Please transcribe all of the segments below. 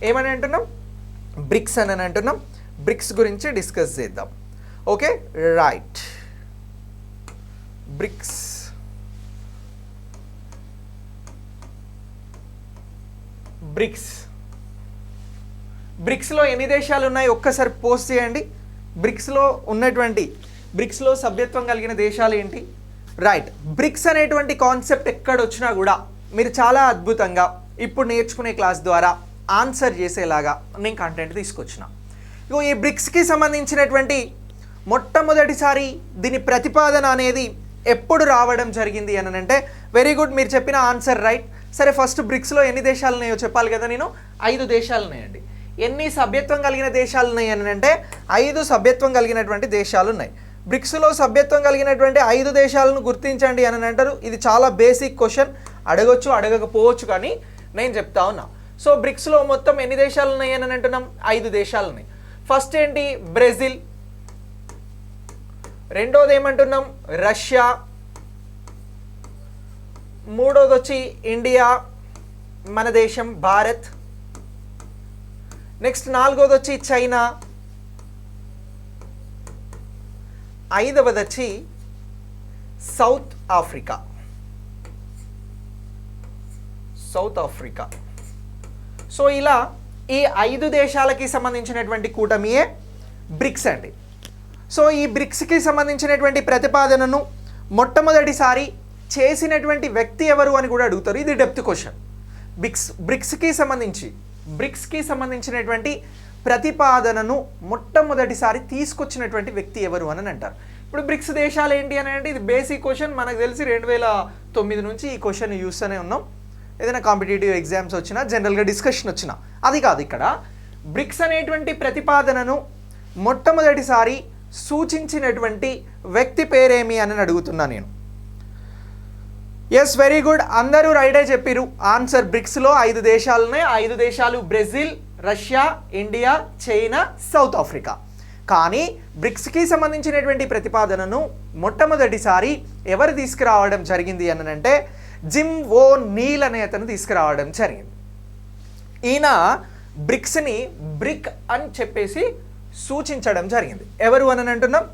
ఏమని అంటున్నాం? బ్రిక్స్ అని అంటున్నాం. బ్రిక్స్ గురించి డిస్కస్ చేద్దాం. Okay right. బ్రిక్స్ బ్రిక్స్లో ఎన్ని దేశాలు ఉన్నాయి ఒక్కసారి పోస్ట్ చేయండి. బ్రిక్స్లో సభ్యత్వం కలిగిన దేశాలు ఏంటి? రైట్. బ్రిక్స్ అనేటువంటి కాన్సెప్ట్ ఎక్కడొచ్చినా కూడా మీరు చాలా అద్భుతంగా ఇప్పుడు నేర్చుకునే క్లాస్ ద్వారా ఆన్సర్ చేసేలాగా నేను కంటెంట్ తీసుకొచ్చిన. ఇగో ఈ బ్రిక్స్కి సంబంధించినటువంటి మొట్టమొదటిసారి దీని ప్రతిపాదన అనేది ఎప్పుడు రావడం జరిగింది అని అంటే, వెరీ గుడ్, మీరు చెప్పిన ఆన్సర్ రైట్. సరే, ఫస్ట్ బ్రిక్స్లో ఎన్ని దేశాలు ఉన్నాయో చెప్పాలి కదా నేను. 5 దేశాలు ఉన్నాయండి. ఎన్ని సభ్యత్వం కలిగిన దేశాలు ఉన్నాయి అని అంటే 5 సభ్యత్వం కలిగినటువంటి దేశాలు ఉన్నాయి. బ్రిక్స్లో సభ్యత్వం కలిగినటువంటి 5 దేశాలను గుర్తించండి అని అంటారు. ఇది చాలా బేసిక్ క్వశ్చన్, అడగొచ్చు అడగకపోవచ్చు, కానీ నేను చెప్తా ఉన్నా. సో బ్రిక్స్లో మొత్తం ఎన్ని దేశాలు ఉన్నాయి అని అంటున్నాం? 5 దేశాలు ఉన్నాయి. ఫస్ట్ ఏంటి? బ్రెజిల్. రెండోది ఏమంటున్నాం? రష్యా. మూడోది వచ్చి ఇండియా, మన దేశం భారత్. నెక్స్ట్ 4వది వచ్చి చైనా. 5వది వచ్చి సౌత్ ఆఫ్రికా. సో ఇలా ఈ 5 దేశాలకి సంబంధించినటువంటి కూటమియే బ్రిక్స్ అండి. సో ఈ బ్రిక్స్కి సంబంధించినటువంటి ప్రతిపాదనను మొట్టమొదటిసారి చేసినటువంటి వ్యక్తి ఎవరు అని కూడా అడుగుతారు. ఇది డెప్త్ క్వశ్చన్. బ్రిక్స్కి సంబంధించినటువంటి ప్రతిపాదనను మొట్టమొదటిసారి తీసుకొచ్చినటువంటి వ్యక్తి ఎవరు అని అంటారు. ఇప్పుడు బ్రిక్స్ దేశాలు ఏంటి అని అంటే ఇది బేసిక్ క్వశ్చన్. మనకు తెలిసి 2009 నుంచి ఈ క్వశ్చన్ చూస్తూనే ఉన్నాం. ఏదైనా కాంపిటేటివ్ ఎగ్జామ్స్ వచ్చినా, జనరల్గా డిస్కషన్ వచ్చినా. అది కాదు, ఇక్కడ బ్రిక్స్ అనేటువంటి ప్రతిపాదనను మొట్టమొదటిసారి సూచించినటువంటి వ్యక్తి పేరేమి అని అడుగుతున్నా నేను. ఎస్, వెరీ గుడ్, అందరూ రైటే చెప్పిరు. ఆన్సర్ బ్రిక్స్లో 5 దేశాలు ఉన్నాయి. 5 దేశాలు Brazil, Russia, India, China, south Africa. కానీ బ్రిక్స్కి సంబంధించినటువంటి ప్రతిపాదనను మొట్టమొదటిసారి ఎవరు తీసుకురావడం జరిగింది అని అంటే జిమ్ ఓ నీల్ అనే అతను తీసుకురావడం జరిగింది. ఈయన బ్రిక్స్ని బ్రిక్ అని చెప్పేసి సూచించడం జరిగింది. ఎవరు అని అంటున్నాం?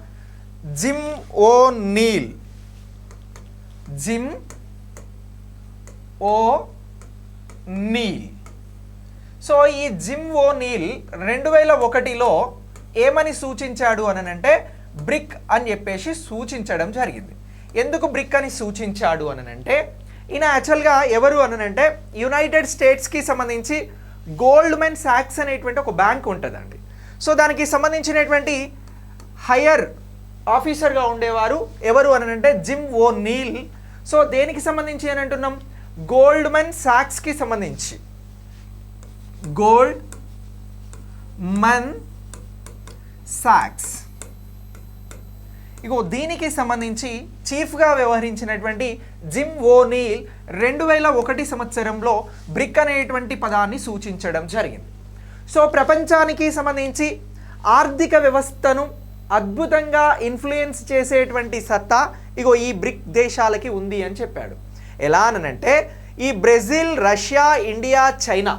జిమ్ ఓ నీల్. సో ఈ జిమ్ ఓ నీల్ 2001లో ఏమని సూచించాడు అని అంటే బ్రిక్ అని చెప్పేసి సూచించడం జరిగింది. ఎందుకు బ్రిక్ అని సూచించాడు అని అంటే ఈయన యాక్చువల్గా ఎవరు అని అంటే యునైటెడ్ స్టేట్స్కి సంబంధించి గోల్డ్మెన్ సాక్స్ అనేటువంటి ఒక బ్యాంక్ ఉంటుందండి. సో దానికి సంబంధించినటువంటి హయ్యర్ ఆఫీసర్గా ఉండేవారు ఎవరు అని అంటే జిమ్ ఓ నీల్. సో దేనికి సంబంధించి అని అంటున్నాం? గోల్డ్మెన్ సాక్స్కి సంబంధించి. గోల్డ్మెన్ సాక్స్ ఇగో దీనికి సంబంధించి చీఫ్గా వ్యవహరించినటువంటి జిమ్ ఓ నీల్ 2001 సంవత్సరంలో బ్రిక్ అనేటువంటి పదాన్ని సూచించడం జరిగింది. సో ప్రపంచానికి సంబంధించి ఆర్థిక వ్యవస్థను అద్భుతంగా ఇన్ఫ్లుయెన్స్ చేసేటువంటి సత్తా ఇగో ఈ బ్రిక్ దేశాలకి ఉంది అని చెప్పాడు. ఎలా అనంటే ఈ బ్రెజిల్, రష్యా, ఇండియా, చైనా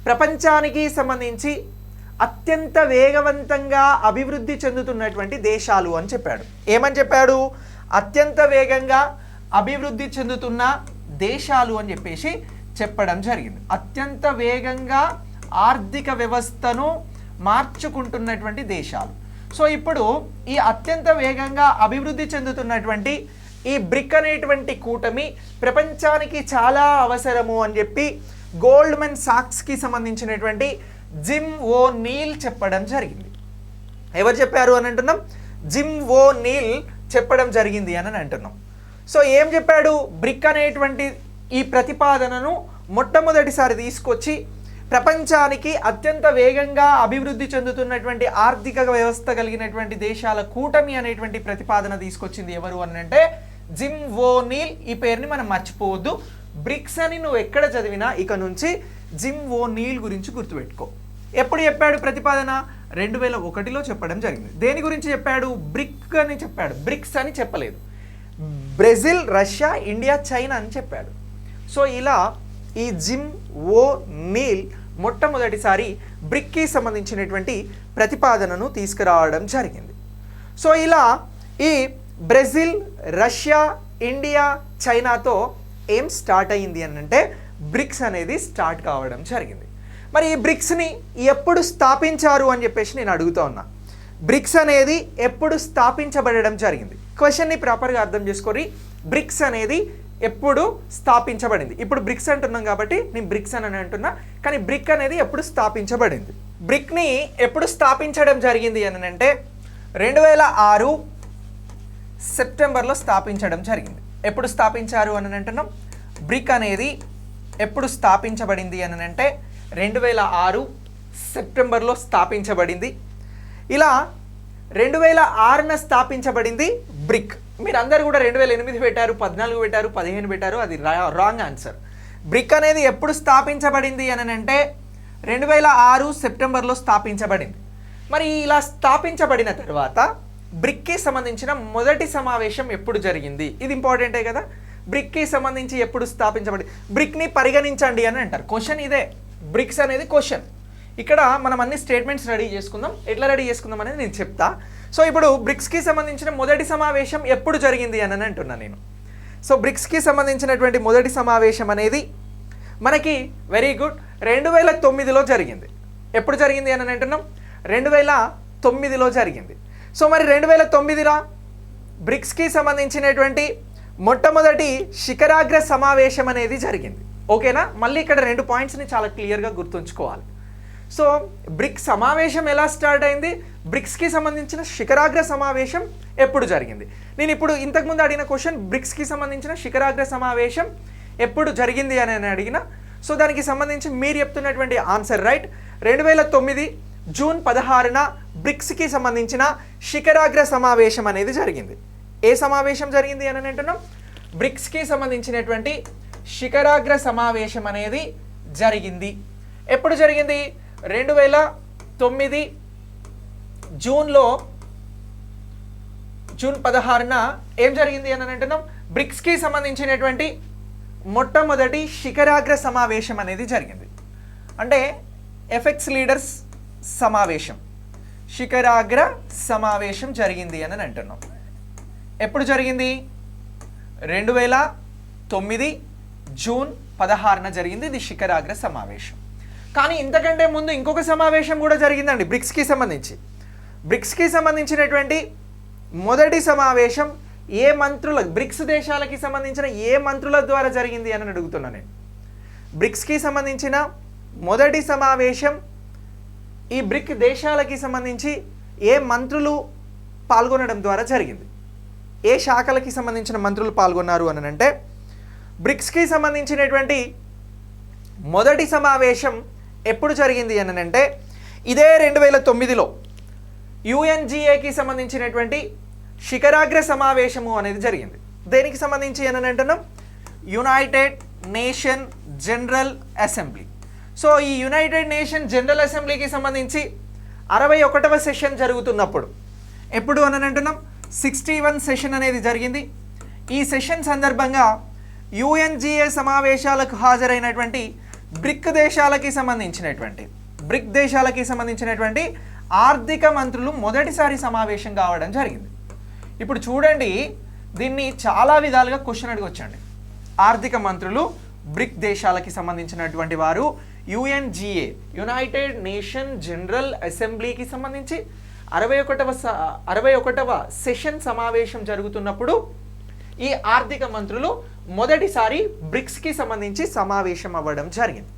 ప్రపంచానికి సంబంధించి అత్యంత వేగవంతంగా అభివృద్ధి చెందుతున్నటువంటి దేశాలు అని చెప్పాడు. ఏమని చెప్పాడు? అత్యంత వేగంగా అభివృద్ధి చెందుతున్న దేశాలు అని చెప్పేసి చెప్పడం జరిగింది. అత్యంత వేగంగా ఆర్థిక వ్యవస్థను మార్చుకుంటున్నటువంటి దేశాలు. సో ఇప్పుడు ఈ అత్యంత వేగంగా అభివృద్ధి చెందుతున్నటువంటి ఈ బ్రిక్ అనేటువంటి కూటమి ప్రపంచానికి చాలా అవసరము అని చెప్పి గోల్డ్మెన్ సాక్స్కి సంబంధించినటువంటి జిమ్ ఓ నీల్ చెప్పడం జరిగింది. ఎవరు చెప్పారు అని అంటున్నాం? జిమ్ ఓ నీల్ చెప్పడం జరిగింది అని అంటున్నాం. సో ఏం చెప్పాడు? బ్రిక్ అనేటువంటి ఈ ప్రతిపాదనను మొట్టమొదటిసారి తీసుకొచ్చి ప్రపంచానికి అత్యంత వేగంగా అభివృద్ధి చెందుతున్నటువంటి ఆర్థిక వ్యవస్థ కలిగినటువంటి దేశాల కూటమి అనేటువంటి ప్రతిపాదన తీసుకొచ్చింది ఎవరు అని అంటే జిమ్ ఓ నీల్. ఈ పేరుని మనం మర్చిపోవద్దు. బ్రిక్స్ అని నువ్వు ఎక్కడ చదివినా ఇక నుంచి జిమ్ ఓ నీల్ గురించి గుర్తుపెట్టుకో. ఎప్పుడు చెప్పాడు ప్రతిపాదన? 2001లో చెప్పడం జరిగింది. దేని గురించి చెప్పాడు? బ్రిక్ అని చెప్పాడు, బ్రిక్స్ అని చెప్పలేదు. బ్రెజిల్, రష్యా, ఇండియా, చైనా అని చెప్పాడు. సో ఇలా ఈ జిమ్ ఓ నీల్ మొట్టమొదటిసారి బ్రిక్కి సంబంధించినటువంటి ప్రతిపాదనను తీసుకురావడం జరిగింది. సో ఇలా ఈ బ్రెజిల్, రష్యా, ఇండియా, చైనాతో ఏం స్టార్ట్ అయ్యింది అని అంటే బ్రిక్స్ అనేది స్టార్ట్ కావడం జరిగింది. మరి ఈ బ్రిక్స్ని ఎప్పుడు స్థాపించారు అని చెప్పేసి నేను అడుగుతా ఉన్నా. బ్రిక్స్ అనేది ఎప్పుడు స్థాపించబడడం జరిగింది? క్వశ్చన్ని ప్రాపర్గా అర్థం చేసుకొని, బ్రిక్స్ అనేది ఎప్పుడు స్థాపించబడింది? ఇప్పుడు బ్రిక్స్ అంటున్నాం కాబట్టి నేను బ్రిక్స్ అని అంటున్నా, కానీ బ్రిక్ అనేది ఎప్పుడు స్థాపించబడింది? బ్రిక్ని ఎప్పుడు స్థాపించడం జరిగింది అని అంటే 2006 సెప్టెంబర్లో స్థాపించడం జరిగింది. ఎప్పుడు స్థాపించారు అని అంటున్నాం? బ్రిక్ అనేది ఎప్పుడు స్థాపించబడింది అని అంటే 2006 సెప్టెంబర్లో స్థాపించబడింది. ఇలా 2006న స్థాపించబడింది బ్రిక్. మీరు అందరు కూడా 2008 పెట్టారు, 14 పెట్టారు, 15 పెట్టారు, అది రాంగ్ ఆన్సర్. బ్రిక్ అనేది ఎప్పుడు స్థాపించబడింది అని అంటే 2006 సెప్టెంబర్లో స్థాపించబడింది. మరి ఇలా స్థాపించబడిన తర్వాత బ్రిక్కి సంబంధించిన మొదటి సమావేశం ఎప్పుడు జరిగింది? ఇది ఇంపార్టెంటే కదా. బ్రిక్కి సంబంధించి ఎప్పుడు స్థాపించబడి, బ్రిక్ని పరిగణించండి అని అంటారు. క్వశ్చన్ ఇదే, బ్రిక్స్ అనేది క్వశ్చన్. ఇక్కడ మనం అన్ని స్టేట్మెంట్స్ రెడీ చేసుకుందాం. ఎట్లా రెడీ చేసుకుందాం అనేది నేను చెప్తా. సో ఇప్పుడు బ్రిక్స్కి సంబంధించిన మొదటి సమావేశం ఎప్పుడు జరిగింది అని అంటున్నాను నేను. సో బ్రిక్స్కి సంబంధించినటువంటి మొదటి సమావేశం అనేది మనకి వెరీ గుడ్ 2009లో జరిగింది. ఎప్పుడు జరిగింది అని అంటున్నాం? 2009లో జరిగింది. సో మరి 2009లో బ్రిక్స్కి సంబంధించినటువంటి మొట్టమొదటి శిఖరాగ్ర సమావేశం అనేది జరిగింది. ఓకేనా? మళ్ళీ ఇక్కడ 2 పాయింట్స్ని చాలా క్లియర్గా గుర్తుంచుకోవాలి. సో బ్రిక్స్ సమావేశం ఎలా స్టార్ట్ అయింది, బ్రిక్స్కి సంబంధించిన శిఖరాగ్ర సమావేశం ఎప్పుడు జరిగింది? నేను ఇప్పుడు ఇంతకుముందు అడిగిన క్వశ్చన్ బ్రిక్స్కి సంబంధించిన శిఖరాగ్ర సమావేశం ఎప్పుడు జరిగింది అని అడిగిన. సో దానికి సంబంధించి మీరు చెప్తున్నటువంటి ఆన్సర్ రైట్. 2009 జూన్ 16న బ్రిక్స్కి సంబంధించిన శిఖరాగ్ర సమావేశం అనేది జరిగింది. ఏ సమావేశం జరిగింది అని అంటున్నాం? బ్రిక్స్కి సంబంధించినటువంటి శిఖరాగ్ర సమావేశం అనేది జరిగింది. ఎప్పుడు జరిగింది? 2009 జూన్ 16న ఏం జరిగింది అని అంటున్నాం? బ్రిక్స్కి సంబంధించినటువంటి మొట్టమొదటి శిఖరాగ్ర సమావేశం అనేది జరిగింది. అంటే ఎఫెక్స్ లీడర్స్ సమావేశం, శిఖరాగ్ర సమావేశం జరిగింది అని అంటున్నాం. ఎప్పుడు జరిగింది? 2009 జూన్ 16న జరిగింది ఇది శిఖరాగ్ర సమావేశం. కానీ ఇంతకంటే ముందు ఇంకొక సమావేశం కూడా జరిగిందండి బ్రిక్స్కి సంబంధించి. బ్రిక్స్కి సంబంధించినటువంటి మొదటి సమావేశం ఏ మంత్రుల, బ్రిక్స్ దేశాలకి సంబంధించిన ఏ మంత్రుల ద్వారా జరిగింది అని అడుగుతున్నా నేను. బ్రిక్స్కి సంబంధించిన మొదటి సమావేశం ఈ బ్రిక్ దేశాలకి సంబంధించి ఏ మంత్రులు పాల్గొనడం ద్వారా జరిగింది? ఏ శాఖలకి సంబంధించిన మంత్రులు పాల్గొన్నారు అని అంటే బ్రిక్స్కి సంబంధించినటువంటి మొదటి సమావేశం ఎప్పుడు జరిగింది అని అంటే ఇదే 2009లో యుఎన్జిఏకి సంబంధించినటువంటి శిఖరాగ్ర సమావేశము అనేది జరిగింది. దేనికి సంబంధించి అని అంటున్నాం? United nation general assembly. So ఈ యునైటెడ్ నేషన్ జనరల్ అసెంబ్లీకి సంబంధించి 61వ సెషన్ జరుగుతున్నప్పుడు ఎప్పుడు అని అంటున్నాం? 61 సెషన్ అనేది జరిగింది. ఈ సెషన్ సందర్భంగా యుఎన్జిఏ సమావేశాలకు హాజరైనటువంటి బ్రిక్ దేశాలకి సంబంధించినటువంటి ఆర్థిక మంత్రులు మొదటిసారి సమావేశం కావడం జరిగింది. ఇప్పుడు చూడండి, దీన్ని చాలా విధాలుగా క్వశ్చన్ అడగొచ్చండి. ఆర్థిక మంత్రులు బ్రిక్ దేశాలకి సంబంధించినటువంటి వారు యుఎన్జిఏ, యునైటెడ్ నేషన్ జనరల్ అసెంబ్లీకి సంబంధించి 61వ సెషన్ సమావేశం జరుగుతున్నప్పుడు ఈ ఆర్థిక మంత్రులు మొదటిసారి బ్రిక్స్కి సంబంధించి సమావేశం అవ్వడం జరిగింది.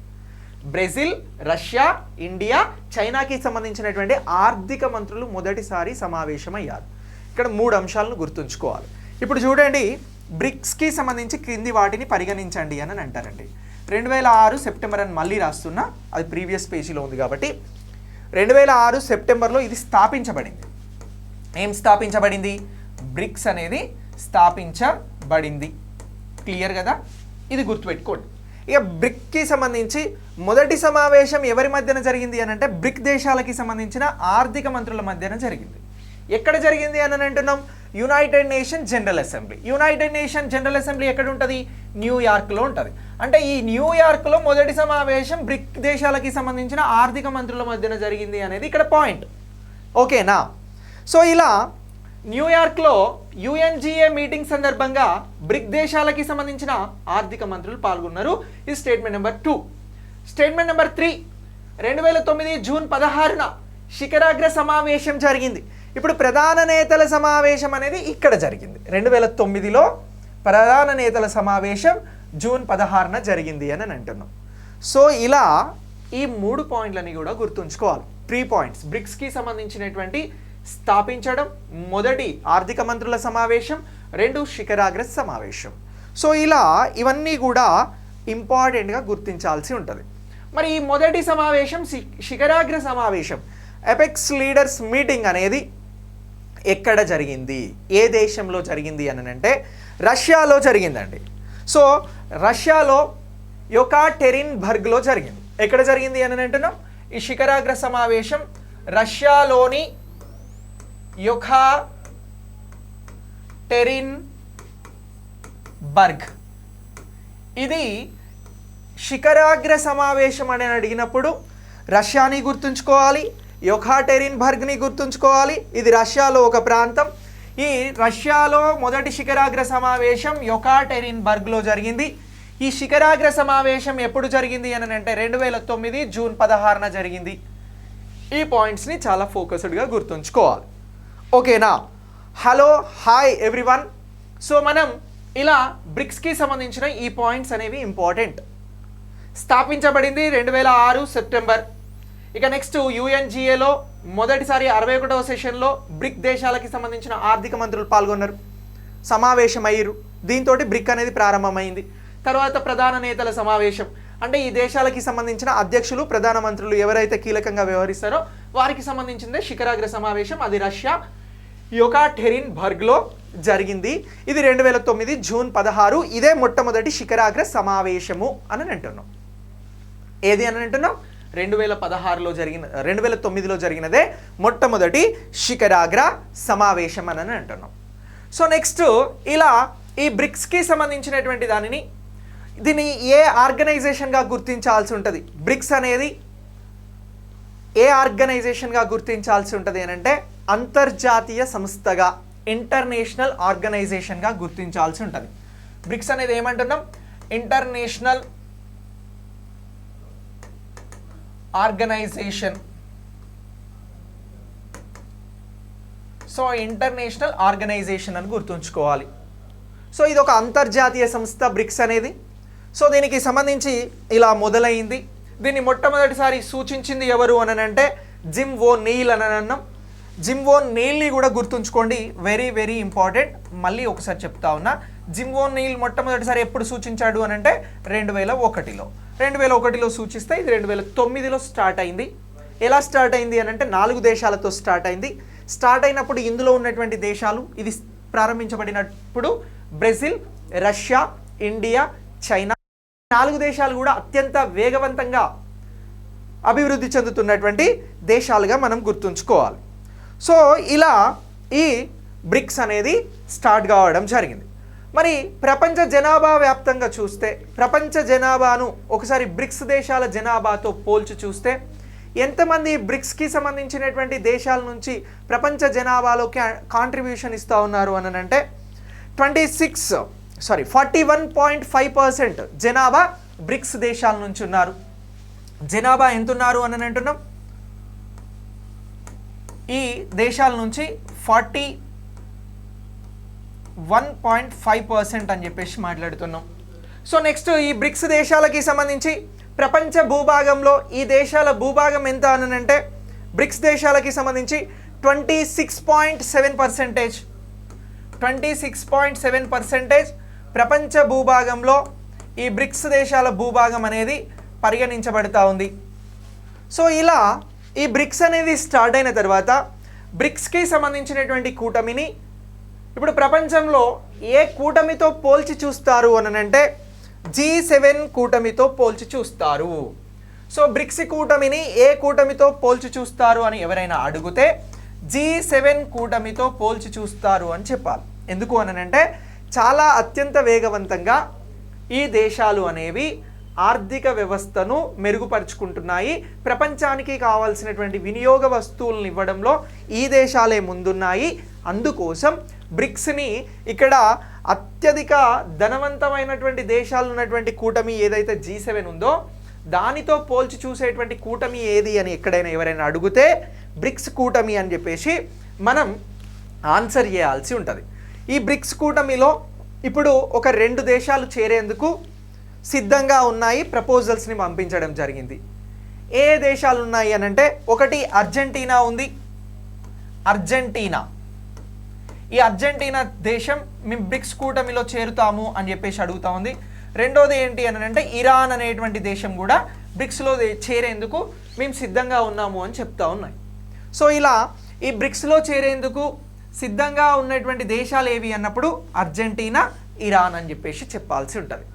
బ్రెజిల్, రష్యా, ఇండియా, చైనాకి సంబంధించినటువంటి ఆర్థిక మంత్రులు మొదటిసారి సమావేశమయ్యారు. ఇక్కడ 3 అంశాలను గుర్తుంచుకోవాలి. ఇప్పుడు చూడండి, బ్రిక్స్కి సంబంధించి క్రింది వాటిని పరిగణించండి అని అంటారండి. 2006 సెప్టెంబర్ అని మళ్ళీ రాస్తున్నా, అది ప్రీవియస్ పేజీలో ఉంది కాబట్టి 2006 సెప్టెంబర్లో ఇది స్థాపించబడింది. ఏం స్థాపించబడింది? బ్రిక్స్ అనేది స్థాపించబడింది. క్లియర్ కదా? ఇది గుర్తుపెట్టుకోండి. ఇక బ్రిక్కి సంబంధించి మొదటి సమావేశం ఎవరి మధ్యన జరిగింది అని అంటే బ్రిక్ దేశాలకి సంబంధించిన ఆర్థిక మంత్రుల మధ్యన జరిగింది. ఎక్కడ జరిగింది అని అంటున్నాం? United nation general assembly. United nation general assembly ఎక్కడ ఉంటుంది? న్యూయార్క్లో ఉంటుంది. అంటే ఈ న్యూయార్క్లో మొదటి సమావేశం బ్రిక్ దేశాలకి సంబంధించిన ఆర్థిక మంత్రుల మధ్యన జరిగింది అనేది ఇక్కడ పాయింట్. ఓకేనా? సో ఇలా న్యూయార్క్లో యుఎన్జిఏ మీటింగ్ సందర్భంగా బ్రిక్ దేశాలకి సంబంధించిన ఆర్థిక మంత్రులు పాల్గొన్నారు. ఇది statement number 2. Statement number 3, 2009 June 16న శిఖరాగ్ర సమావేశం జరిగింది. ఇప్పుడు ప్రధాన నేతల సమావేశం అనేది ఇక్కడ జరిగింది. 2009లో ప్రధాన నేతల సమావేశం జూన్ 16న జరిగింది అని అంటున్నాం. సో ఇలా ఈ 3 పాయింట్లని కూడా గుర్తుంచుకోవాలి. 3 పాయింట్స్: బ్రిక్స్కి సంబంధించినటువంటి స్థాపించడం, మొదటి ఆర్థిక మంత్రుల సమావేశం, 2 శిఖరాగ్ర సమావేశం. సో ఇలా ఇవన్నీ కూడా ఇంపార్టెంట్గా గుర్తించాల్సి ఉంటుంది. మరి ఈ మొదటి సమావేశం శిఖరాగ్ర సమావేశం, ఎపెక్స్ లీడర్స్ మీటింగ్ అనేది ఎక్కడ జరిగింది, ఏ దేశంలో జరిగింది అని అంటే రష్యాలో జరిగిందండి. సో రష్యాలో యెకాటెరిన్బర్గ్లో జరిగింది. ఎక్కడ జరిగింది అని అంటున్నాం? ఈ శిఖరాగ్ర సమావేశం రష్యాలోని యెకాటెరిన్బర్గ్. ఇది శిఖరాగ్ర సమావేశం అని అడిగినప్పుడు రష్యాని గుర్తుంచుకోవాలి, యెకాటెరిన్బర్గ్ని గుర్తుంచుకోవాలి. ఇది రష్యాలో ఒక ప్రాంతం. ఈ రష్యాలో మొదటి శిఖరాగ్ర సమావేశం యెకాటెరిన్బర్గ్లో జరిగింది. ఈ శిఖరాగ్ర సమావేశం ఎప్పుడు జరిగింది అని అంటే 2009 జూన్ 16న జరిగింది. ఈ పాయింట్స్ని చాలా ఫోకస్డ్గా గుర్తుంచుకోవాలి. ఓకేనా? Hello, hi everyone. సో మనం ఇలా బ్రిక్స్కి సంబంధించిన ఈ పాయింట్స్ అనేవి ఇంపార్టెంట్. స్థాపించబడింది 2006 సెప్టెంబర్. ఇక నెక్స్ట్ యుఎన్జిఏలో మొదటిసారి 61వ సెషన్లో బ్రిక్ దేశాలకి సంబంధించిన ఆర్థిక మంత్రులు పాల్గొన్నారు, సమావేశమయ్యారు. దీంతో బ్రిక్ అనేది ప్రారంభమైంది. తర్వాత ప్రధాన నేతల సమావేశం, అంటే ఈ దేశాలకి సంబంధించిన అధ్యక్షులు, ప్రధానమంత్రులు ఎవరైతే కీలకంగా వ్యవహరిస్తారో వారికి సంబంధించిందే శిఖరాగ్ర సమావేశం. అది రష్యా యెకాటెరిన్బర్గ్లో జరిగింది. ఇది 2009 జూన్ 16. ఇదే మొట్టమొదటి శిఖరాగ్ర సమావేశము అని అంటున్నాం. ఏది అని అంటున్నాం? 2009లో జరిగినదే మొట్టమొదటి శిఖరాగ్ర సమావేశం అని అంటున్నాం. సో నెక్స్ట్ ఇలా ఈ బ్రిక్స్కి సంబంధించినటువంటి దీన్ని ఏ ఆర్గనైజేషన్గా గుర్తించాల్సి ఉంటుంది? బ్రిక్స్ అనేది ఏ ఆర్గనైజేషన్గా గుర్తించాల్సి ఉంటుంది అని అంటే అంతర్జాతీయ సంస్థగా, ఇంటర్నేషనల్ ఆర్గనైజేషన్గా గుర్తించాల్సి ఉంటుంది. బ్రిక్స్ అనేది ఏమంటున్నాం? International organisation. So international organisation అని గుర్తుంచుకోవాలి. సో ఇది ఒక అంతర్జాతీయ సంస్థ బ్రిక్స్ అనేది. సో దీనికి సంబంధించి ఇలా మొదలైంది. దీన్ని మొట్టమొదటిసారి సూచించింది ఎవరు అని అంటే జిమ్ ఓ'నీల్ అని అన్నాం. జిమ్ ఓ'నీల్ని కూడా గుర్తుంచుకోండి, వెరీ వెరీ ఇంపార్టెంట్. మళ్ళీ ఒకసారి చెప్తా ఉన్నా, జిమ్ ఓ'నీల్ మొట్టమొదటిసారి ఎప్పుడు సూచించాడు అని అంటే 2001లో సూచిస్తే ఇది 2009లో స్టార్ట్ అయింది. ఎలా స్టార్ట్ అయింది అని అంటే 4 దేశాలతో స్టార్ట్ అయింది. స్టార్ట్ అయినప్పుడు ఇందులో ఉన్నటువంటి దేశాలు, ఇది ప్రారంభించబడినప్పుడు బ్రెజిల్, రష్యా, ఇండియా, చైనా, 4 దేశాలు కూడా అత్యంత వేగవంతంగా అభివృద్ధి చెందుతున్నటువంటి దేశాలుగా మనం గుర్తుంచుకోవాలి. సో ఇలా ఈ బ్రిక్స్ అనేది స్టార్ట్ కావడం జరిగింది. మరి ప్రపంచ జనాభా వ్యాప్తంగా చూస్తే, ప్రపంచ జనాభాను ఒకసారి బ్రిక్స్ దేశాల జనాభాతో పోల్చి చూస్తే ఎంతమంది బ్రిక్స్కి సంబంధించినటువంటి దేశాల నుంచి ప్రపంచ జనాభాలోకి కాంట్రిబ్యూషన్ ఇస్తూ ఉన్నారు అని అంటే 41.5% జనాభా బ్రిక్స్ దేశాల నుంచి ఉన్నారు. జనాభా ఎంత ఉన్నారు అని అంటున్నాం? ఈ దేశాల నుంచి 41.5% అని చెప్పేసి మాట్లాడుతున్నాం. సో నెక్స్ట్ ఈ బ్రిక్స్ దేశాలకి సంబంధించి ప్రపంచ భూభాగంలో ఈ దేశాల భూభాగం ఎంత అని అంటే బ్రిక్స్ దేశాలకి సంబంధించి 26.7% ప్రపంచ భూభాగంలో ఈ బ్రిక్స్ దేశాల భూభాగం అనేది పరిగణించబడతా ఉంది. సో ఇలా ఈ బ్రిక్స్ అనేది స్టార్ట్ అయిన తర్వాత బ్రిక్స్కి సంబంధించినటువంటి కూటమిని ఇప్పుడు ప్రపంచంలో ఏ కూటమితో పోల్చి చూస్తారు అని అంటే G7 కూటమితో పోల్చి చూస్తారు. సో బ్రిక్స్ కూటమిని ఏ కూటమితో పోల్చి చూస్తారు అని ఎవరైనా అడిగితే G7 కూటమితో పోల్చి చూస్తారు అని చెప్పాలి. ఎందుకు అనంటే చాలా అత్యంత వేగవంతంగా ఈ దేశాలు అనేవి ఆర్థిక వ్యవస్థను మెరుగుపరుచుకుంటున్నాయి. ప్రపంచానికి కావాల్సినటువంటి వినియోగ వస్తువులను ఇవ్వడంలో ఈ దేశాలే ముందున్నాయి. అందుకోసం బ్రిక్స్ని ఇక్కడ అత్యధిక ధనవంతమైనటువంటి దేశాలు ఉన్నటువంటి కూటమి ఏదైతే G7 ఉందో దానితో పోల్చి చూసేటువంటి కూటమి ఏది అని ఎక్కడైనా ఎవరైనా అడిగితే బ్రిక్స్ కూటమి అని చెప్పేసి మనం ఆన్సర్ చేయాల్సి ఉంటుంది. ఈ బ్రిక్స్ కూటమిలో ఇప్పుడు ఒక 2 దేశాలు చేరేందుకు సిద్ధంగా ఉన్నాయి, ప్రపోజల్స్ని పంపించడం జరిగింది. ఏ దేశాలు ఉన్నాయి అనంటే ఒకటి అర్జెంటీనా ఉంది. ఈ అర్జెంటీనా దేశం మేము బ్రిక్స్ కూటమిలో చేరుతాము అని చెప్పేసి అడుగుతా ఉంది. రెండోది ఏంటి అని అంటే ఇరాన్ అనేటువంటి దేశం కూడా బ్రిక్స్లో చేరేందుకు మేము సిద్ధంగా ఉన్నాము అని చెప్తా ఉన్నాయి. సో ఇలా ఈ బ్రిక్స్లో చేరేందుకు సిద్ధంగా ఉన్నటువంటి దేశాలు ఏవి అన్నప్పుడు అర్జెంటీనా, ఇరాన్ అని చెప్పేసి చెప్పాల్సి ఉంటుంది.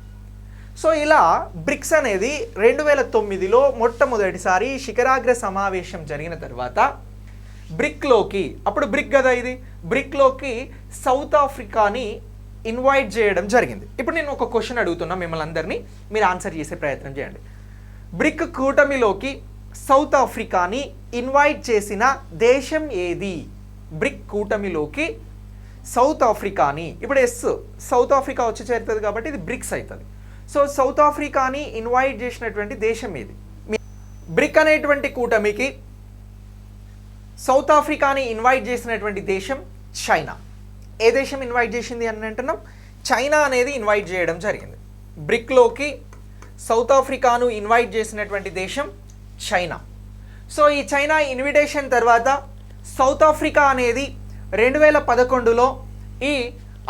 సో ఇలా బ్రిక్స్ అనేది 2009లో మొట్టమొదటిసారి శిఖరాగ్ర సమావేశం జరిగిన తర్వాత బ్రిక్లోకి, అప్పుడు బ్రిక్ కదా ఇది, బ్రిక్లోకి సౌత్ ఆఫ్రికాని ఇన్వైట్ చేయడం జరిగింది. ఇప్పుడు నేను ఒక క్వశ్చన్ అడుగుతున్నా మిమ్మల్ని అందరినీ, మీరు ఆన్సర్ చేసే ప్రయత్నం చేయండి. బ్రిక్ కూటమిలోకి సౌత్ ఆఫ్రికాని ఇన్వైట్ చేసిన దేశం ఏది? బ్రిక్ కూటమిలోకి సౌత్ ఆఫ్రికాని, ఇప్పుడు సౌత్ ఆఫ్రికా వచ్చి చేరుతుంది కాబట్టి ఇది బ్రిక్స్ అవుతుంది. సో సౌత్ ఆఫ్రికాని ఇన్వైట్ చేసినటువంటి దేశం ఏది? బ్రిక్ అనేటువంటి కూటమికి సౌత్ ఆఫ్రికాని ఇన్వైట్ చేసినటువంటి దేశం చైనా. ఏ దేశం ఇన్వైట్ చేసింది అని అంటున్నాం? చైనా అనేది ఇన్వైట్ చేయడం జరిగింది. బ్రిక్లోకి సౌత్ ఆఫ్రికాను ఇన్వైట్ చేసినటువంటి దేశం చైనా. సో ఈ చైనా ఇన్విటేషన్ తర్వాత సౌత్ ఆఫ్రికా అనేది 2011లో ఈ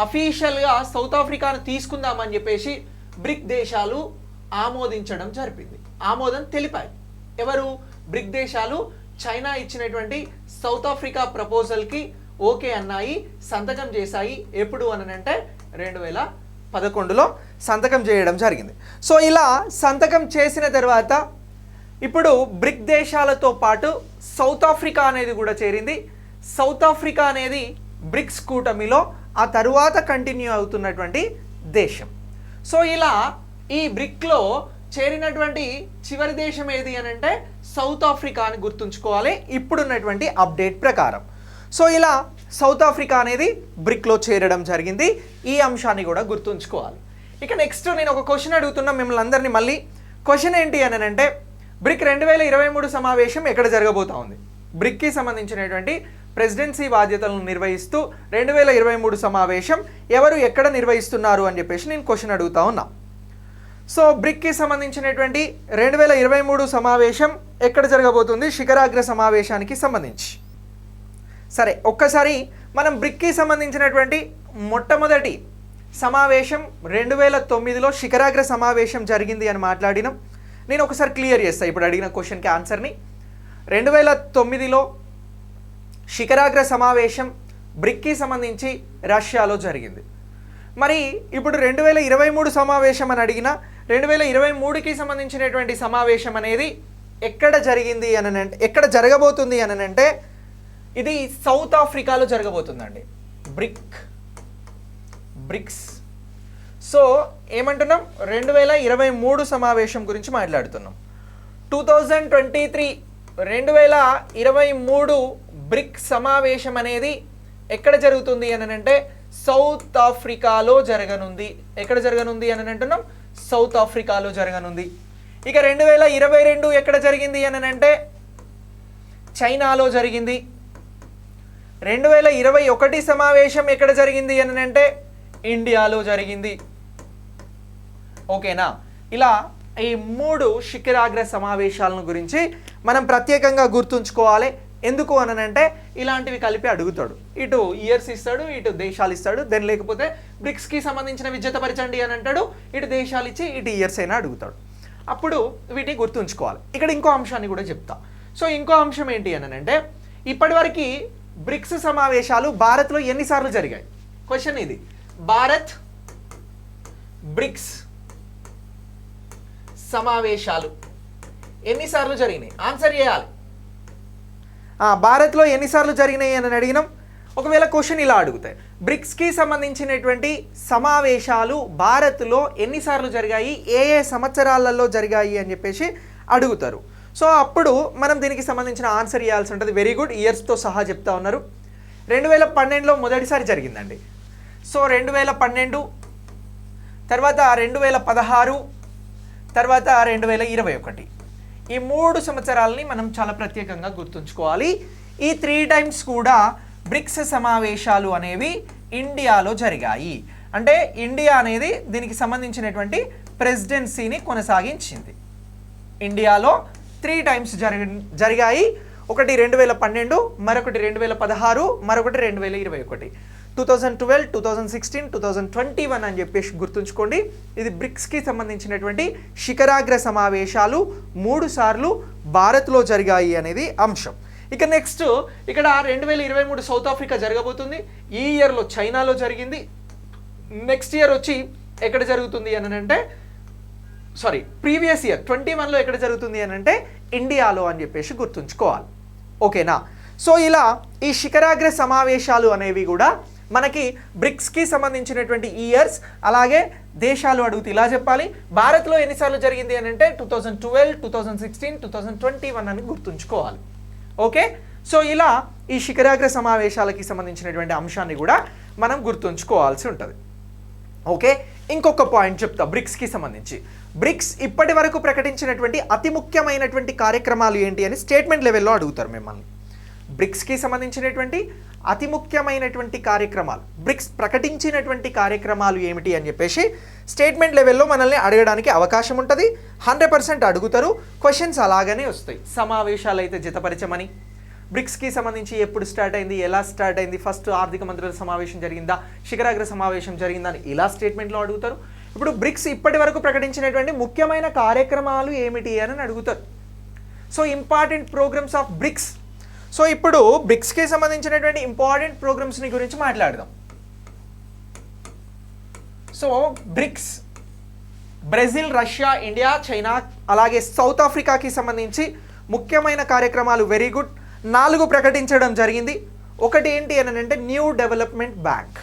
అఫీషియల్గా సౌత్ ఆఫ్రికాను తీసుకుందామని చెప్పేసి బ్రిక్ దేశాలు ఆమోదించడం జరిపింది, ఆమోదం తెలిపాయి. ఎవరు? బ్రిక్ దేశాలు చైనా ఇచ్చినటువంటి సౌత్ ఆఫ్రికా ప్రపోజల్కి ఓకే అన్నాయి, సంతకం చేశాయి. ఎప్పుడు అనంటే 2011లో సంతకం చేయడం జరిగింది. సో ఇలా సంతకం చేసిన తర్వాత ఇప్పుడు బ్రిక్ దేశాలతో పాటు సౌత్ ఆఫ్రికా అనేది కూడా చేరింది. సౌత్ ఆఫ్రికా అనేది బ్రిక్స్ కూటమిలో ఆ తరువాత కంటిన్యూ అవుతున్నటువంటి దేశం. సో ఇలా ఈ బ్రిక్లో చేరినటువంటి చివరి దేశం ఏది అని అంటే సౌత్ ఆఫ్రికా అని గుర్తుంచుకోవాలి ఇప్పుడున్నటువంటి అప్డేట్ ప్రకారం. సో ఇలా సౌత్ ఆఫ్రికా అనేది బ్రిక్లో చేరడం జరిగింది. ఈ అంశాన్ని కూడా గుర్తుంచుకోవాలి. ఇక నెక్స్ట్ నేను ఒక క్వశ్చన్ అడుగుతున్నా మిమ్మల్ని అందరినీ. మళ్ళీ క్వశ్చన్ ఏంటి అని అంటే బ్రిక్ 2023 సమావేశం ఎక్కడ జరగబోతా ఉంది? బ్రిక్కి సంబంధించినటువంటి ప్రెసిడెన్సీ బాధ్యతలను నిర్వహిస్తూ 2023 సమావేశం ఎవరు ఎక్కడ నిర్వహిస్తున్నారు అని చెప్పేసి నేను క్వశ్చన్ అడుగుతా ఉన్నా. సో బ్రిక్కి సంబంధించినటువంటి 2023 సమావేశం ఎక్కడ జరగబోతుంది? శిఖరాగ్ర సమావేశానికి సంబంధించి. సరే, ఒక్కసారి మనం బ్రిక్కి సంబంధించినటువంటి మొట్టమొదటి సమావేశం 2009లో శిఖరాగ్ర సమావేశం జరిగింది అని మాట్లాడినాం. నేను ఒకసారి క్లియర్ చేస్తాను ఇప్పుడు అడిగిన క్వశ్చన్కి ఆన్సర్ని. 2009లో శిఖరాగ్ర సమావేశం బ్రిక్కి సంబంధించి రష్యాలో జరిగింది. మరి ఇప్పుడు 2023 సమావేశం అని అడిగిన 2023కి సంబంధించినటువంటి సమావేశం అనేది ఎక్కడ జరిగింది అని అంటే, ఎక్కడ జరగబోతుంది అని అంటే ఇది సౌత్ ఆఫ్రికాలో జరగబోతుందండి. బ్రిక్స్. సో ఏమంటున్నాం? 2023 సమావేశం గురించి మాట్లాడుతున్నాం. 2023 బ్రిక్ సమావేశం అనేది ఎక్కడ జరుగుతుంది అని అంటే సౌత్ ఆఫ్రికాలో జరగనుంది. ఎక్కడ జరగనుంది అని అంటున్నాం? సౌత్ ఆఫ్రికాలో జరగనుంది. ఇక 2022 ఎక్కడ జరిగింది అని అంటే చైనాలో జరిగింది. 2021 సమావేశం ఎక్కడ జరిగింది అని అంటే ఇండియాలో జరిగింది. ఓకేనా? ఇలా ఈ 3 శిఖరాగ్ర సమావేశాలను గురించి మనం ప్రత్యేకంగా గుర్తుంచుకోవాలి. ఎందుకు అని అంటే ఇలాంటివి కలిపి అడుగుతాడు. ఇటు ఇయర్స్ ఇస్తాడు, ఇటు దేశాలు ఇస్తాడు. దెన్ లేకపోతే బ్రిక్స్కి సంబంధించిన విజేతపరచండి అని అంటాడు, ఇటు దేశాలు ఇచ్చి ఇటు ఇయర్స్ అయినా అడుగుతాడు. అప్పుడు వీటిని గుర్తుంచుకోవాలి. ఇక్కడ ఇంకో అంశాన్ని కూడా చెప్తా. సో ఇంకో అంశం ఏంటి అని అంటే ఇప్పటివరకు బ్రిక్స్ సమావేశాలు భారత్లో ఎన్నిసార్లు జరిగాయి? క్వశ్చన్ ఇది. భారత్ బ్రిక్స్ సమావేశాలు ఎన్నిసార్లు జరిగినాయి? ఆన్సర్ చేయాలి. భారత్లో ఎన్నిసార్లు జరిగినాయి అని అడిగినాం. ఒకవేళ క్వశ్చన్ ఇలా అడుగుతాయి, బ్రిక్స్కి సంబంధించినటువంటి సమావేశాలు భారత్లో ఎన్నిసార్లు జరిగాయి, ఏ ఏ సంవత్సరాలలో జరిగాయి అని చెప్పేసి అడుగుతారు. సో అప్పుడు మనం దీనికి సంబంధించిన ఆన్సర్ ఇవ్వాల్సి ఉంటుంది. వెరీ గుడ్, ఇయర్స్తో సహా చెప్తా ఉన్నారు. 2012లో మొదటిసారి జరిగిందండి. సో 2012, తర్వాత 2016, తర్వాత 2021, ఈ 3 సంవత్సరాలని మనం చాలా ప్రత్యేకంగా గుర్తుంచుకోవాలి. ఈ 3 టైమ్స్ కూడా బ్రిక్స్ సమావేశాలు అనేవి ఇండియాలో జరిగాయి. అంటే ఇండియా అనేది దీనికి సంబంధించినటువంటి ప్రెసిడెన్సీని కొనసాగించింది. ఇండియాలో 3 టైమ్స్ జరిగాయి. ఒకటి 2012, మరొకటి 2016, మరొకటి 2021. 2012, 2016, 2021 అని చెప్పేసి గుర్తుంచుకోండి. ఇది బ్రిక్స్కి సంబంధించినటువంటి శిఖరాగ్ర సమావేశాలు 3 సార్లు భారత్లో జరిగాయి అనేది అంశం. ఇక నెక్స్ట్ ఇక్కడ 2023 సౌత్ ఆఫ్రికా జరగబోతుంది. ఈ ఇయర్లో చైనాలో జరిగింది. నెక్స్ట్ ఇయర్ వచ్చి ఎక్కడ జరుగుతుంది అని అంటే ప్రీవియస్ ఇయర్ 21లో ఎక్కడ జరుగుతుంది అని అంటే ఇండియాలో అని చెప్పేసి గుర్తుంచుకోవాలి. ఓకేనా? సో ఇలా ఈ శిఖరాగ్ర సమావేశాలు అనేవి కూడా మనకి బ్రిక్స్కి సంబంధించినటువంటి ఇయర్స్, అలాగే దేశాలు అడుగుతూ ఇలా చెప్పాలి. భారత్లో ఎన్నిసార్లు జరిగింది అని అంటే 2012, 2016, 2021 అని గుర్తుంచుకోవాలి. ఓకే, సో ఇలా ఈ శిఖరాగ్ర సమావేశాలకి సంబంధించినటువంటి అంశాన్ని కూడా మనం గుర్తుంచుకోవాల్సి ఉంటుంది. ఓకే, ఇంకొక పాయింట్ చెప్తా బ్రిక్స్కి సంబంధించి. బ్రిక్స్ ఇప్పటి వరకు ప్రకటించినటువంటి అతి ముఖ్యమైనటువంటి కార్యక్రమాలు ఏంటి అని స్టేట్మెంట్ లెవెల్లో అడుగుతారు మిమ్మల్ని. బ్రిక్స్కి సంబంధించినటువంటి అతి ముఖ్యమైనటువంటి కార్యక్రమాలు, బ్రిక్స్ ప్రకటించినటువంటి కార్యక్రమాలు ఏమిటి అని చెప్పేసి స్టేట్మెంట్ లెవెల్లో మనల్ని అడగడానికి అవకాశం ఉంటుంది. 100% అడుగుతారు. క్వశ్చన్స్ అలాగనే వస్తాయి. సమావేశాలు అయితే జతపరిచమని, బ్రిక్స్కి సంబంధించి ఎప్పుడు స్టార్ట్ అయింది, ఎలా స్టార్ట్ అయింది, ఫస్ట్ ఆర్థిక మంత్రుల సమావేశం జరిగిందా, శిఖరాగ్ర సమావేశం జరిగిందా అని ఇలా స్టేట్మెంట్లో అడుగుతారు. ఇప్పుడు బ్రిక్స్ ఇప్పటి వరకు ప్రకటించినటువంటి ముఖ్యమైన కార్యక్రమాలు ఏమిటి అని అడుగుతారు. So important programmes of BRICS. So ఇప్పుడు బ్రిక్స్కి సంబంధించినటువంటి ఇంపార్టెంట్ ప్రోగ్రామ్స్ని గురించి మాట్లాడదాం. So BRICS Brazil, Russia, India, China, అలాగే సౌత్ ఆఫ్రికాకి సంబంధించి ముఖ్యమైన కార్యక్రమాలు వెరీ గుడ్ 4 ప్రకటించడం జరిగింది. ఒకటి ఏంటి అని అంటే new development bank.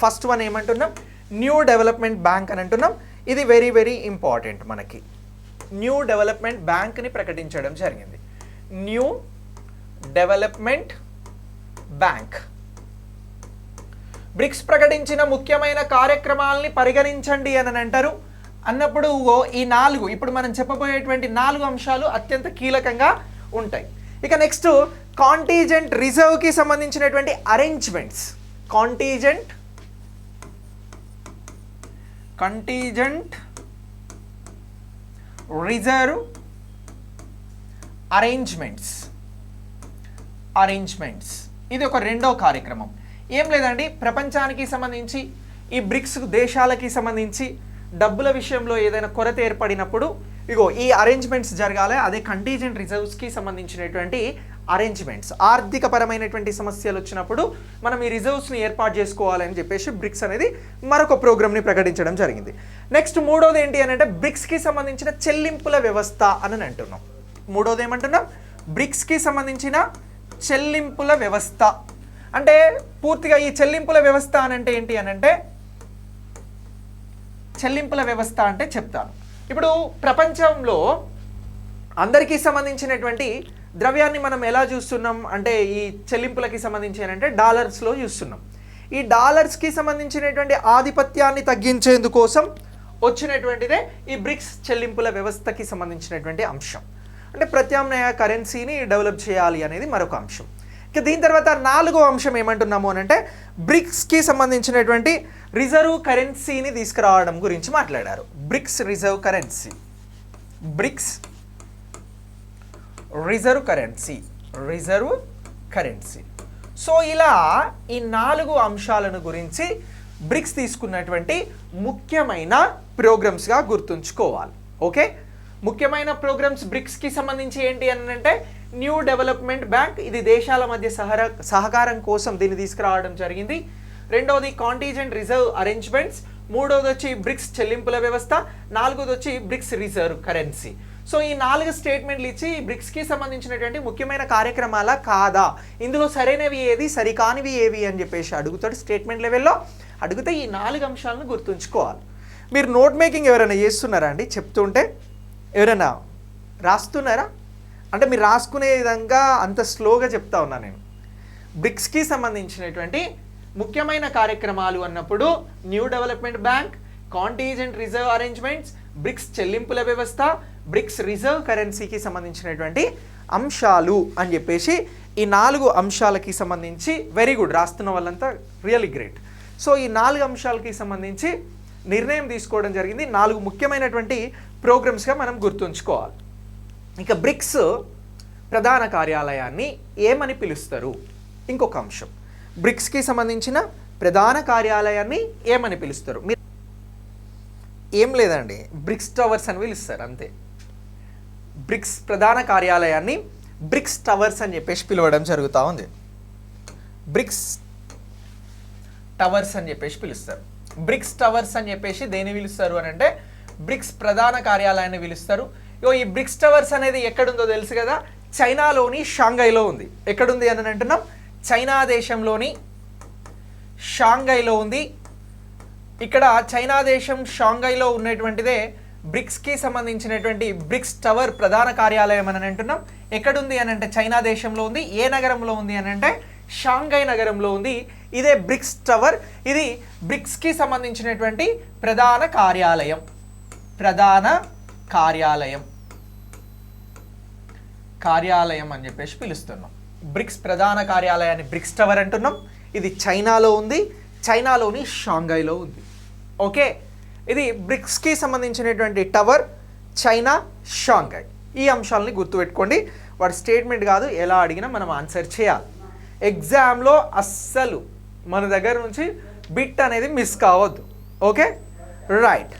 First one ఏమంటున్నాం, న్యూ డెవలప్మెంట్ బ్యాంక్ అని అంటున్నాం. ఇది వెరీ వెరీ ఇంపార్టెంట్. మనకి న్యూ డెవలప్మెంట్ బ్యాంక్ని ప్రకటించడం జరిగింది. New development bank. బ్రిక్స్ ప్రకటించిన ముఖ్యమైన కార్యక్రమాలని పరిగణించండి అని అంటారు. అన్నప్పుడు ఈ 4 ఇప్పుడు మనం చెప్పబోయేటువంటి 4 అంశాలు అత్యంత కీలకంగా ఉంటాయి. ఇక నెక్స్ట్ కాంటీజెంట్ రిజర్వ్కి సంబంధించినటువంటి అరేంజ్మెంట్స్. కాంటీజెంట్ రిజర్వ్ అరేంజ్మెంట్స్ ఇది ఒక రెండో కార్యక్రమం. ఏం లేదండి, ప్రపంచానికి సంబంధించి ఈ బ్రిక్స్ దేశాలకి సంబంధించి డబ్బుల విషయంలో ఏదైనా కొరత ఏర్పడినప్పుడు ఈ అరేంజ్మెంట్స్ జరగాలి. అదే కంటీజెంట్ రిజర్వ్స్కి సంబంధించినటువంటి అరేంజ్మెంట్స్. ఆర్థిక పరమైనటువంటి సమస్యలు వచ్చినప్పుడు మనం ఈ రిజర్వ్స్ని ఏర్పాటు చేసుకోవాలని చెప్పేసి బ్రిక్స్ అనేది మరొక ప్రోగ్రామ్ని ప్రకటించడం జరిగింది. నెక్స్ట్ మూడోది ఏంటి అని అంటే బ్రిక్స్కి సంబంధించిన చెల్లింపుల వ్యవస్థ అని అంటున్నాం. మూడోది ఏమంటున్నాం, బ్రిక్స్కి సంబంధించిన చెల్లింపుల వ్యవస్థ. అంటే పూర్తిగా ఈ చెల్లింపుల వ్యవస్థ అని అంటే ఏంటి అని అంటే చెల్లింపుల వ్యవస్థ అంటే చెప్తాను. ఇప్పుడు ప్రపంచంలో అందరికీ సంబంధించినటువంటి ద్రవ్యాన్ని మనం ఎలా చూస్తున్నాం అంటే ఈ చెల్లింపులకి సంబంధించి అంటే డాలర్స్లో చూస్తున్నాం. ఈ డాలర్స్కి సంబంధించినటువంటి ఆధిపత్యాన్ని తగ్గించేందుకోసం వచ్చినటువంటిదే ఈ బ్రిక్స్ చెల్లింపుల వ్యవస్థకి సంబంధించినటువంటి అంశం. అంటే ప్రత్యామ్నాయ కరెన్సీని డెవలప్ చేయాలి అనేది మరొక అంశం. ఇక దీని తర్వాత 4వ అంశం ఏమంటున్నాము అని అంటే బ్రిక్స్కి సంబంధించినటువంటి రిజర్వ్ కరెన్సీని తీసుకురావడం గురించి మాట్లాడారు. Bricks reserve currency. సో ఇలా ఈ 4 అంశాలను గురించి బ్రిక్స్ తీసుకున్నటువంటి ముఖ్యమైన ప్రోగ్రామ్స్గా గుర్తుంచుకోవాలి. ఓకే, ముఖ్యమైన ప్రోగ్రామ్స్ బ్రిక్స్కి సంబంధించి ఏంటి అని అంటే న్యూ డెవలప్మెంట్ బ్యాంక్, ఇది దేశాల మధ్య సహకారం కోసం దీన్ని తీసుకురావడం జరిగింది. రెండవది కాంటీజెంట్ రిజర్వ్ అరేంజ్మెంట్స్, మూడవది వచ్చి బ్రిక్స్ చెల్లింపుల వ్యవస్థ, 4వది వచ్చి బ్రిక్స్ రిజర్వ్ కరెన్సీ. సో ఈ 4 స్టేట్మెంట్లు ఇచ్చి బ్రిక్స్కి సంబంధించినటువంటి ముఖ్యమైన కార్యక్రమాల కాదా, ఇందులో సరైనవి ఏది సరికానివి ఏవి అని చెప్పేసి అడుగుతాడు. స్టేట్మెంట్ లెవెల్లో అడిగితే ఈ 4 అంశాలను గుర్తుంచుకోవాలి. మీరు నోట్ మేకింగ్ ఎవరైనా చేస్తున్నారా అండి? చెప్తుంటే ఎవరైనా రాస్తున్నారా? అంటే మీరు రాసుకునే విధంగా అంత స్లోగా చెప్తా ఉన్నా నేను. బ్రిక్స్కి సంబంధించినటువంటి ముఖ్యమైన కార్యక్రమాలు అన్నప్పుడు new development bank, contingent reserve arrangements, BRICS చెల్లింపుల వ్యవస్థ, బ్రిక్స్ రిజర్వ్ కరెన్సీకి సంబంధించినటువంటి అంశాలు అని చెప్పేసి ఈ 4 అంశాలకి సంబంధించి వెరీ గుడ్ రాస్తున్న వాళ్ళంతా రియల్లీ గ్రేట్. సో ఈ 4 అంశాలకి సంబంధించి నిర్ణయం తీసుకోవడం జరిగింది. 4 ముఖ్యమైనటువంటి ప్రోగ్రామ్స్గా మనం గుర్తుంచుకోవాలి. ఇక బ్రిక్స్ ప్రధాన కార్యాలయాన్ని ఏమని పిలుస్తారు? ఇంకొక అంశం, బ్రిక్స్కి సంబంధించిన ప్రధాన కార్యాలయాన్ని ఏమని పిలుస్తారు? మీరు ఏం లేదండి, బ్రిక్స్ టవర్స్ అని పిలుస్తారు అంతే. బ్రిక్స్ ప్రధాన కార్యాలయాన్ని బ్రిక్స్ టవర్స్ అని చెప్పేసి పిలవడం జరుగుతూ ఉంది. బ్రిక్స్ టవర్స్ అని చెప్పేసి పిలుస్తారు. బ్రిక్స్ టవర్స్ అని చెప్పేసి దేని పిలుస్తారు అని అంటే బ్రిక్స్ ప్రధాన కార్యాలయాన్ని పిలుస్తారు. ఈ బ్రిక్స్ టవర్స్ అనేది ఎక్కడుందో తెలుసు కదా, చైనాలోని షాంఘైలో ఉంది. ఎక్కడుంది అని అంటున్నాం? చైనా దేశంలోని షాంఘైలో ఉంది. ఇక్కడ చైనా దేశం షాంఘైలో ఉన్నటువంటిదే బ్రిక్స్కి సంబంధించినటువంటి బ్రిక్స్ టవర్ ప్రధాన కార్యాలయం అని అంటున్నాం. ఎక్కడుంది అని అంటే చైనా దేశంలో ఉంది. ఏ నగరంలో ఉంది అని అంటే షాంఘై నగరంలో ఉంది. ఇదే బ్రిక్స్ టవర్. ఇది బ్రిక్స్కి సంబంధించినటువంటి ప్రధాన కార్యాలయం. ప్రధాన కార్యాలయం అని చెప్పేసి పిలుస్తున్నాం. బ్రిక్స్ ప్రధాన కార్యాలయాన్ని బ్రిక్స్ టవర్ అంటున్నాం. ఇది చైనాలో ఉంది. చైనాలోని షాంఘైలో ఉంది. ఓకే, ఇది బ్రిక్స్కి సంబంధించినటువంటి టవర్, చైనా, షాంఘై. ఈ అంశాలని గుర్తుపెట్టుకోండి. వాడి స్టేట్మెంట్ కాదు, ఎలా అడిగినా మనం ఆన్సర్ చేయాలి. ఎగ్జామ్లో అస్సలు మన దగ్గర నుంచి బిట్ అనేది మిస్ కావద్దు. Okay, right.